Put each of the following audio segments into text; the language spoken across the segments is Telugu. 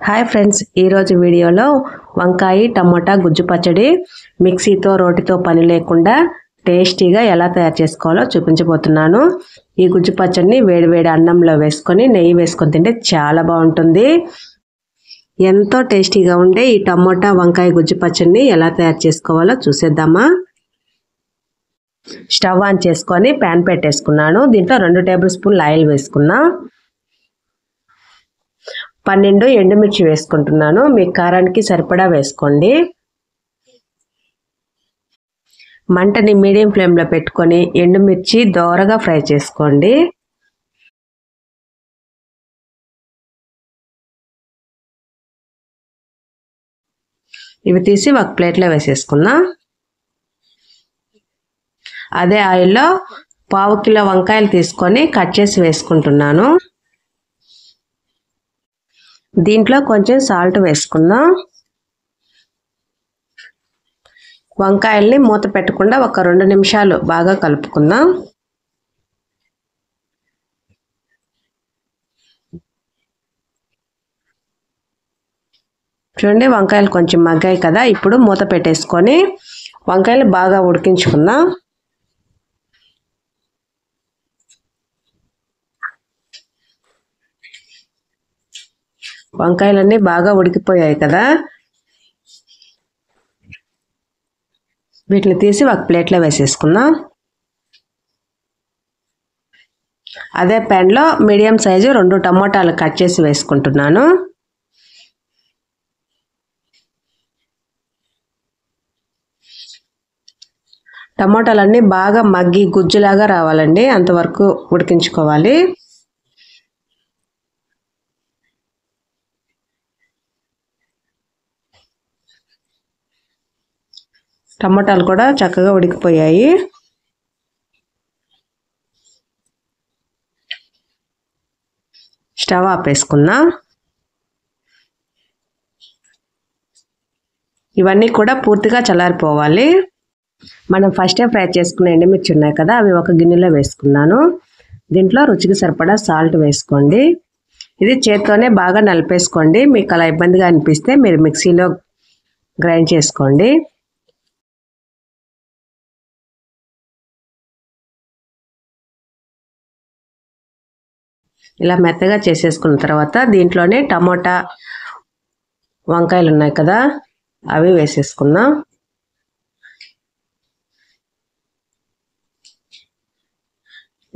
హాయ్ ఫ్రెండ్స్, ఈరోజు వీడియోలో వంకాయ టమోటా గుజ్జు పచ్చడి మిక్సీతో రోటితో పని లేకుండా టేస్టీగా ఎలా తయారు చేసుకోవాలో చూపించబోతున్నాను. ఈ గుజ్జు పచ్చడిని వేడివేడి అన్నంలో వేసుకొని నెయ్యి వేసుకొని తింటే చాలా బాగుంటుంది. ఎంతో టేస్టీగా ఉండే ఈ టమోటా వంకాయ గుజ్జు పచ్చడిని ఎలా తయారు చేసుకోవాలో చూసేద్దామా. స్టవ్ ఆన్ చేసుకొని ప్యాన్ పెట్టేసుకున్నాను. దీంట్లో 2 టేబుల్ స్పూన్ల ఆయిల్ వేసుకున్నా. 12 ఎండుమిర్చి వేసుకుంటున్నాను. మీ కారానికి సరిపడా వేసుకోండి. మంటని మీడియం ఫ్లేమ్లో పెట్టుకొని ఎండుమిర్చి దోరగా ఫ్రై చేసుకోండి. ఇవి తీసి ఒక ప్లేట్లో వేసేసుకున్నా. అదే ఆయిల్లో 1/2 కిలో వంకాయలు తీసుకొని కట్ చేసి వేసుకుంటున్నాను. దీంట్లో కొంచెం సాల్ట్ వేసుకుందాం. వంకాయల్ని మూత పెట్టకుండా ఒక 2 నిమిషాలు బాగా కలుపుకుందాం. చూడండి, వంకాయలు కొంచెం మగ్గాయి కదా. ఇప్పుడు మూత పెట్టేసుకొని వంకాయలు బాగా ఉడికించుకుందాం. వంకాయలన్నీ బాగా ఉడికిపోయాయి కదా. వీటిని తీసి ఒక ప్లేట్లో వేసేసుకుందాం. అదే ప్యాన్లో మీడియం సైజు 2 టమోటాలు కట్ చేసి వేసుకుంటున్నాను. టమోటాలన్నీ బాగా మగ్గి గుజ్జులాగా రావాలండి, అంతవరకు ఉడికించుకోవాలి. టమోటాలు కూడా చక్కగా ఉడికిపోయాయి. స్టవ్ ఆపేసుకుందాం. ఇవన్నీ కూడా పూర్తిగా చల్లారిపోవాలి. మనం ఫస్టే ఫ్రై చేసుకున్న ఎండుమిర్చి ఉన్నాయి కదా, అవి ఒక గిన్నెలో వేసుకున్నాను. దీంట్లో రుచికి సరిపడా సాల్ట్ వేసుకోండి. ఇది చేత్తోనే బాగా నలిపేసుకోండి. మీకు అలా ఇబ్బందిగా అనిపిస్తే మీరు మిక్సీలో గ్రైండ్ చేసుకోండి. ఇలా మెత్తగా చేసేసుకున్న తర్వాత దీంట్లోనే టమోటా వంకాయలు ఉన్నాయి కదా, అవి వేసేసుకుందాం.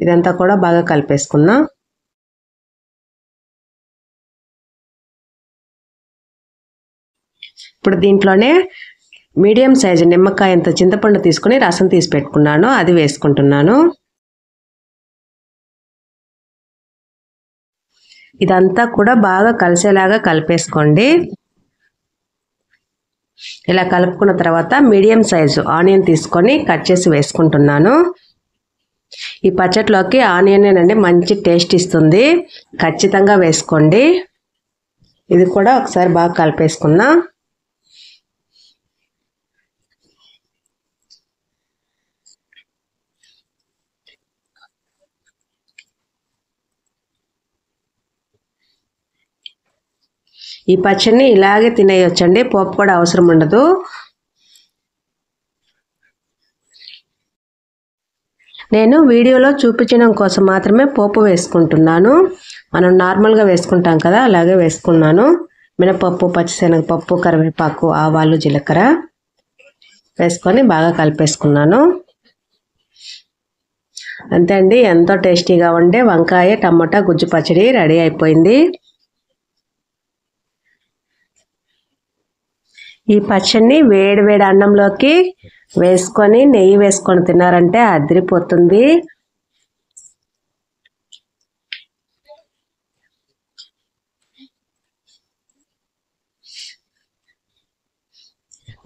ఇదంతా కూడా బాగా కలిపేసుకుందాం. ఇప్పుడు దీంట్లోనే మీడియం సైజు నిమ్మకాయంత చింతపండు తీసుకుని రసం తీసి పెట్టుకున్నాను, అది వేసుకుంటున్నాను. ఇదంతా కూడా బాగా కలిసేలాగా కలిపేసుకోండి. ఇలా కలుపుకున్న తర్వాత మీడియం సైజు ఆనియన్ తీసుకొని కట్ చేసి వేసుకుంటున్నాను. ఈ పచ్చట్లోకి ఆనియన్ మంచి టేస్ట్ ఇస్తుంది, ఖచ్చితంగా వేసుకోండి. ఇది కూడా ఒకసారి బాగా కలిపేసుకుందాం. ఈ పచ్చడిని ఇలాగే తినేయొచ్చండి, పోపు కూడా అవసరం ఉండదు. నేను వీడియోలో చూపించడం కోసం మాత్రమే పోపు వేసుకుంటున్నాను. మనం నార్మల్గా వేసుకుంటాం కదా, అలాగే వేసుకున్నాను. మినపప్పు, పచ్చిశనగపప్పు, కరివేపాకు, ఆవాలు, జీలకర్ర వేసుకొని బాగా కలిపేసుకున్నాను. అంతే అండి, ఎంతో టేస్టీగా ఉండే వంకాయ టమోటా గుజ్జు పచ్చడి రెడీ అయిపోయింది. ఈ పచ్చడిని వేడి వేడి అన్నంలోకి వేసుకొని నెయ్యి వేసుకొని తిన్నారంటే అదిరిపోతుంది.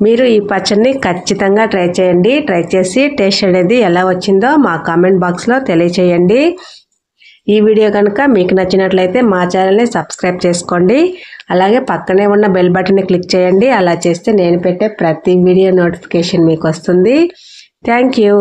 మీరు ఈ పచ్చడిని ఖచ్చితంగా ట్రై చేయండి. ట్రై చేసి టేస్ట్ అనేది ఎలా వచ్చిందో మా కామెంట్ బాక్స్లో తెలియచేయండి. ఈ వీడియో కనుక మీకు నచ్చినట్లయితే మా ఛానల్ని సబ్స్క్రైబ్ చేసుకోండి. అలాగే పక్కనే ఉన్న బెల్ బటన్ని క్లిక్ చేయండి. అలా చేస్తే నేను పెట్టే ప్రతి వీడియో నోటిఫికేషన్ మీకు వస్తుంది. Thank you.